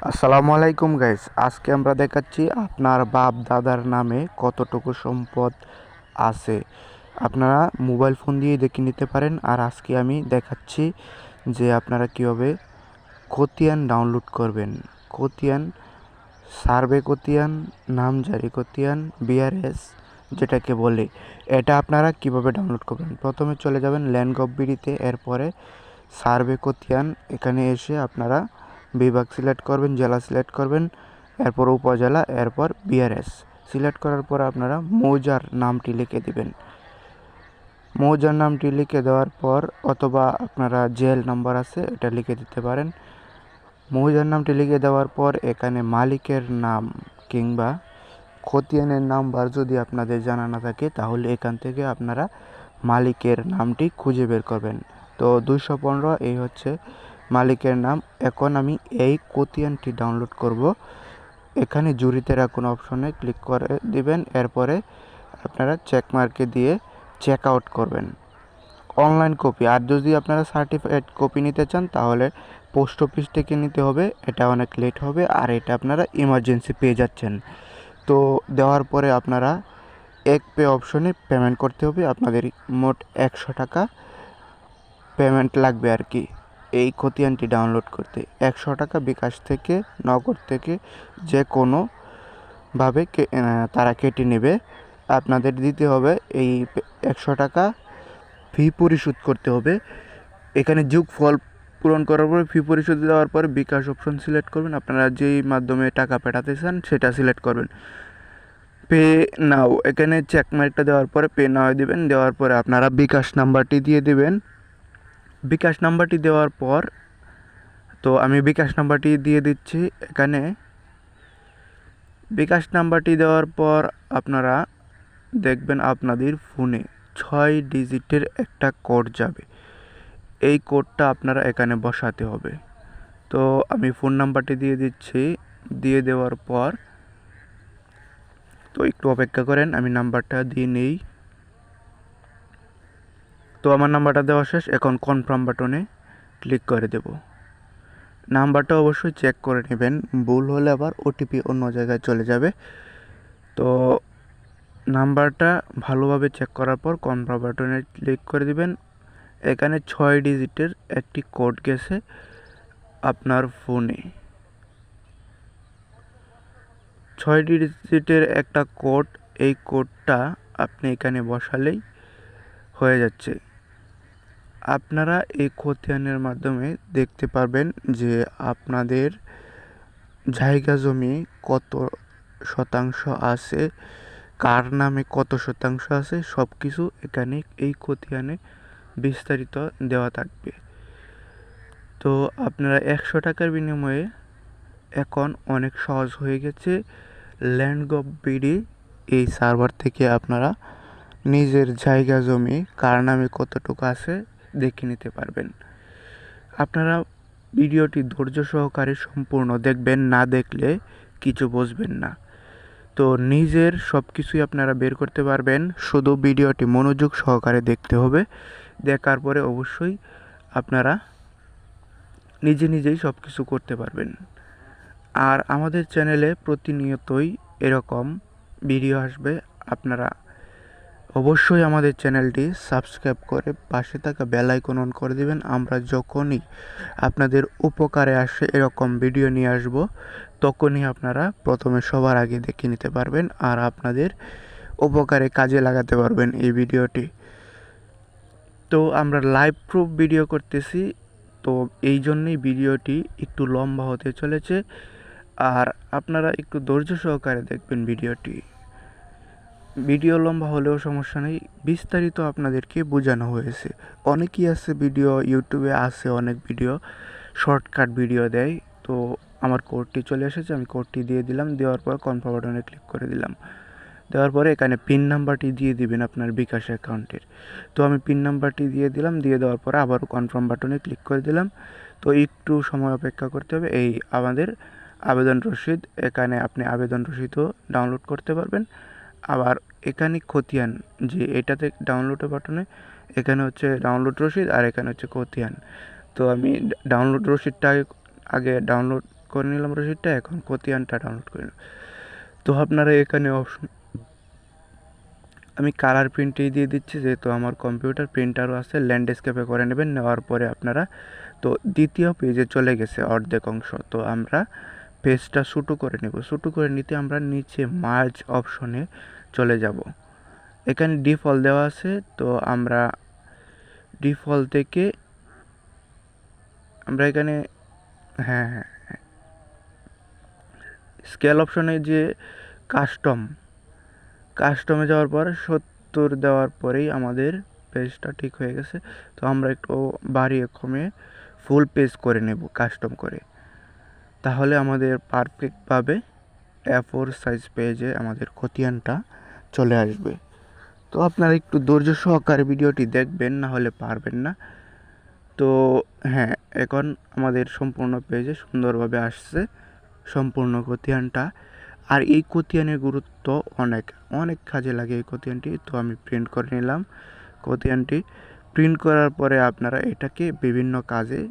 আসসালামু আলাইকুম গাইস, আজকে আমরা দেখাচ্ছি আপনার বাপ দাদার নামে কতটুকু সম্পদ আছে। আপনারা মোবাইল ফোন দিয়ে দেখে নিতে পারেন। আর আজকে আমি দেখাচ্ছি যে আপনারা কীভাবে খতিয়ান ডাউনলোড করবেন। খতিয়ান, সার্ভে খতিয়ান, নামজারি খতিয়ান, বিআরএস যেটাকে বলে, এটা আপনারা কিভাবে ডাউনলোড করবেন। প্রথমে চলে যাবেন ল্যান্ড গভ বিডিতে, এরপরে সার্ভে খতিয়ান, এখানে এসে আপনারা বিভাগ সিলেক্ট করবেন, জেলা সিলেক্ট করবেন, এরপর উপজেলা, এরপর বিআরএস সিলেক্ট করার পর আপনারা মৌজার নামটি লিখে দিবেন। মৌজার নামটি লিখে দেওয়ার পর, অথবা আপনারা জেল নাম্বার আছে এটা লিখে দিতে পারেন। মৌজার নামটি লিখে দেওয়ার পর এখানে মালিকের নাম কিংবা খতিয়ানের নাম্বার যদি আপনাদের জানা না থাকে, তাহলে এখান থেকে আপনারা মালিকের নামটি খুঁজে বের করবেন। তো 215 এই হচ্ছে মালিকের নাম। এখন আমি এই খতিয়ানটি ডাউনলোড করব। এখানে জুড়িতে রাখুন অপশনে ক্লিক করে দিবেন, এরপরে আপনারা চেক মার্কে দিয়ে চেক আউট করবেন। অনলাইন কপি, আর যদি আপনারা সার্টিফাইড কপি নিতে চান তাহলে পোস্ট অফিস থেকে নিতে হবে, এটা অনেক লেট হবে, আর এটা আপনারা ইমার্জেন্সি পেয়ে যাচ্ছেন। তো দেওয়ার পরে আপনারা এক পে অপশনে পেমেন্ট করতে হবে। আপনাদের মোট 100 টাকা পেমেন্ট লাগবে আর কি এই খতিয়ানটি ডাউনলোড করতে। 100 টাকা বিকাশ থেকে, নগদ থেকে, যে কোনোভাবে তারা কেটে নেবে। আপনাদের দিতে হবে এই 100 টাকা ফি পরিশোধ করতে হবে। এখানে যোগফল পূরণ করার পরে ফি পরিশোধ দেওয়ার পরে বিকাশ অপশন সিলেক্ট করবেন। আপনারা যেই মাধ্যমে টাকা পাঠাতে চান সেটা সিলেক্ট করবেন। পে নাও, এখানে চেক মার্কটা দেওয়ার পরে পে নাও দিবেন। দেওয়ার পরে আপনারা বিকাশ নাম্বারটি দিয়ে দিবেন। বিকাশ নাম্বারটি দেওয়ার পর, তো আমি বিকাশ নাম্বারটি দিয়ে দিচ্ছি। এখানে বিকাশ নাম্বারটি দেওয়ার পর আপনারা দেখবেন আপনাদের ফোনে 6 ডিজিটের একটা কোড যাবে। এই কোডটা আপনারা এখানে বসাতে হবে। তো আমি ফোন নাম্বারটি দিয়ে দিচ্ছি। দিয়ে দেওয়ার পর, তো একটু অপেক্ষা করেন, আমি নাম্বারটা দিয়ে নেই। তো আমার নাম্বারটা দেওয়া শেষ। এখন কনফার্ম বাটনে ক্লিক করে দেব। নাম্বারটা অবশ্যই চেক করে নেবেন, ভুল হলে আবার ওটিপি অন্য জায়গায় চলে যাবে। তো নাম্বারটা ভালোভাবে চেক করার পর কনফার্ম বাটনে ক্লিক করে দিবেন। এখানে 6 ডিজিটের একটি কোড গেছে আপনার ফোনে। 6 ডিজিটের একটা কোড, এই কোডটা আপনি এখানে বসালেই হয়ে যাচ্ছে। আপনারা এই খতিয়ানের মাধ্যমে দেখতে পারবেন যে আপনাদের জায়গা জমি কত শতাংশ আছে, কার নামে কত শতাংশ আছে, সব কিছু এখানে এই খতিয়ানে বিস্তারিত দেওয়া থাকবে। তো আপনারা 100 টাকার বিনিময়ে এখন অনেক সহজ হয়ে গেছে। ল্যান্ড গভ বিডি এই সার্ভার থেকে আপনারা নিজের জায়গা জমি কার নামে কতটুকু আছে দেখে নিতে পারবেন। আপনারা ভিডিওটি ধৈর্য সহকারে সম্পূর্ণ দেখবেন, না দেখলে কিছু বুঝবেন না। তো নিজের সব কিছুই আপনারা বের করতে পারবেন, শুধু ভিডিওটি মনোযোগ সহকারে দেখতে হবে। দেখার পরে অবশ্যই আপনারা নিজেই সব কিছু করতে পারবেন। আর আমাদের চ্যানেলে প্রতিনিয়তই এরকম ভিডিও আসবে। আপনারা অবশ্যই আমাদের চ্যানেলটি সাবস্ক্রাইব করে পাশে থাকা বেল আইকন অন করে দিবেন। আমরা যখনই আপনাদের উপকারে আসে এরকম ভিডিও নিয়ে আসব, তখনই আপনারা প্রথমে সবার আগে দেখে নিতে পারবেন আর আপনাদের উপকারে কাজে লাগাতে পারবেন এই ভিডিওটি। তো আমরা লাইভ প্রুফ ভিডিও করতেছি, তো এই জন্যই ভিডিওটি একটু লম্বা হতে চলেছে। আর আপনারা একটু ধৈর্য সহকারে দেখবেন ভিডিওটি। ভিডিও লম্বা হলেও সমস্যা নেই, বিস্তারিত আপনাদেরকে বোঝানো হয়েছে। অনেকেই আছে ভিডিও, ইউটিউবে আছে অনেক ভিডিও শর্টকাট ভিডিও দেয়। তো আমার কোডটি চলে এসেছে, আমি কোডটি দিয়ে দিলাম। দেওয়ার পর কনফার্ম বাটনে ক্লিক করে দিলাম। দেওয়ার পরে এখানে পিন নাম্বারটি দিয়ে দিবেন আপনার বিকাশ অ্যাকাউন্টের। তো আমি পিন নাম্বারটি দিয়ে দিলাম। দিয়ে দেওয়ার পরে আবারও কনফার্ম বাটনে ক্লিক করে দিলাম। তো একটু সময় অপেক্ষা করতে হবে। এই আমাদের আবেদন রসিদ, এখানে আপনি আবেদন রসিদও ডাউনলোড করতে পারবেন। আবার এখানে খতিয়ান, যে এটাতে ডাউনলোডের বাটনে এখানে হচ্ছে ডাউনলোড রসিদ আর এখানে হচ্ছে খতিয়ান। তো আমি ডাউনলোড রসিদটা আগে ডাউনলোড করে নিলাম রসিদটা, এখন খতিয়ানটা ডাউনলোড করে নিলাম। তো আপনারা এখানে অপশন, আমি কালার প্রিন্টেই দিয়ে দিচ্ছি যেহেতু আমার কম্পিউটার প্রিন্টারও আছে, ল্যান্ডস্কেপে করে নেবেন। নেওয়ার পরে আপনারা তো দ্বিতীয় পেজে চলে গেছে অর্ধেক অংশ। তো আমরা পেজটা ছোটো করে নেব। ছোটো করে নিতে আমরা নিচে মার্জ অপশনে চলে যাব। এখানে ডিফল্ট দেওয়া আছে, তো আমরা ডিফল্ট থেকে আমরা এখানে হ্যাঁ হ্যাঁ স্কেল অপশনে যে কাস্টমে যাওয়ার পর 70 দেওয়ার পরেই আমাদের পেজটা ঠিক হয়ে গেছে। তো আমরা একটু বাড়িয়ে কমে ফুল পেজ করে নেব কাস্টম করে, তাহলে আমাদের পারফেক্টভাবে A4 সাইজ পেজে আমাদের খতিয়ানটা চলে আসবে। তো আপনারা একটু ধৈর্য সহকারে ভিডিওটি দেখবেন, না হলে পারবেন না। তো হ্যাঁ, এখন আমাদের সম্পূর্ণ পেজে সুন্দরভাবে আসছে সম্পূর্ণ খতিয়ানটা। আর এই খতিয়ানের গুরুত্ব অনেক অনেক কাজে লাগে এই খতিয়ানটি। তো আমি প্রিন্ট করে নিলাম খতিয়ানটি। প্রিন্ট করার পরে আপনারা এটাকে বিভিন্ন কাজে,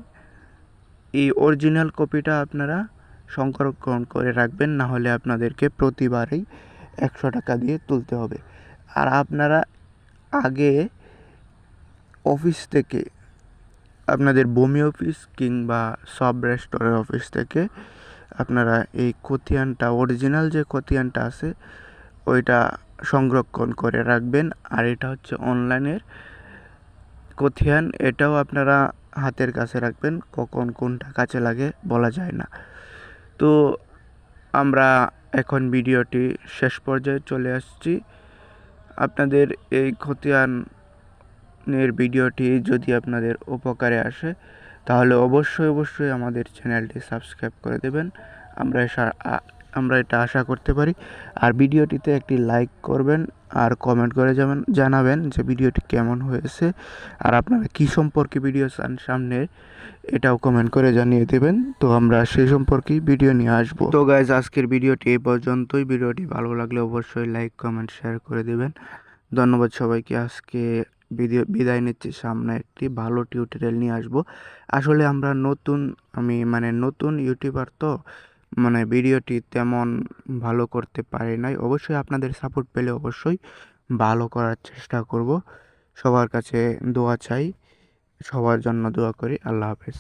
এই অরিজিনাল কপিটা আপনারা সংরক্ষণ করে রাখবেন, না হলে আপনাদেরকে প্রতিবারেই 100 টাকা দিয়ে তুলতে হবে। আর আপনারা আগে অফিস থেকে, আপনাদের ভূমি অফিস কিংবা সাব রেজিস্ট্রারের অফিস থেকে আপনারা এই খতিয়ানটা, অরিজিনাল যে খতিয়ানটা আছে ওইটা সংরক্ষণ করে রাখবেন। আর এটা হচ্ছে অনলাইনের খতিয়ান, এটাও আপনারা হাতের কাছে রাখবেন, কখন কোনটা কাজে লাগে বলা যায় না। তো আমরা এখন ভিডিওটি শেষ পর্যায়ে চলে আসছি। আপনাদের এই খতিয়ানের ভিডিওটি যদি আপনাদের উপকারে আসে তাহলে অবশ্যই আমাদের চ্যানেলটি সাবস্ক্রাইব করে দেবেন। আমরা এটা আশা করতে পারি। আর ভিডিওটিতে একটি লাইক করবেন আর কমেন্ট করে জানাবেন যে ভিডিওটি কেমন হয়েছে, আর আপনারা কী সম্পর্কে ভিডিও চান সামনে, এটাও কমেন্ট করে জানিয়ে দেবেন। তো আমরা সেই সম্পর্কেই ভিডিও নিয়ে আসবো। তো গাইজ, আজকের ভিডিওটি এই পর্যন্তই। ভিডিওটি ভালো লাগলে অবশ্যই লাইক কমেন্ট শেয়ার করে দেবেন। ধন্যবাদ সবাইকে। আজকে বিদায় নিচ্ছি, সামনে একটি ভালো টিউটোরিয়াল নিয়ে আসবো। আসলে আমরা নতুন ইউটিউবার, তো ভিডিওটি তেমন ভালো করতে পারি নাই। অবশ্যই আপনাদের সাপোর্ট পেলে অবশ্যই ভালো করার চেষ্টা করব। সবার কাছে দোয়া চাই, সবার জন্য দোয়া করি। আল্লাহ হাফেজ।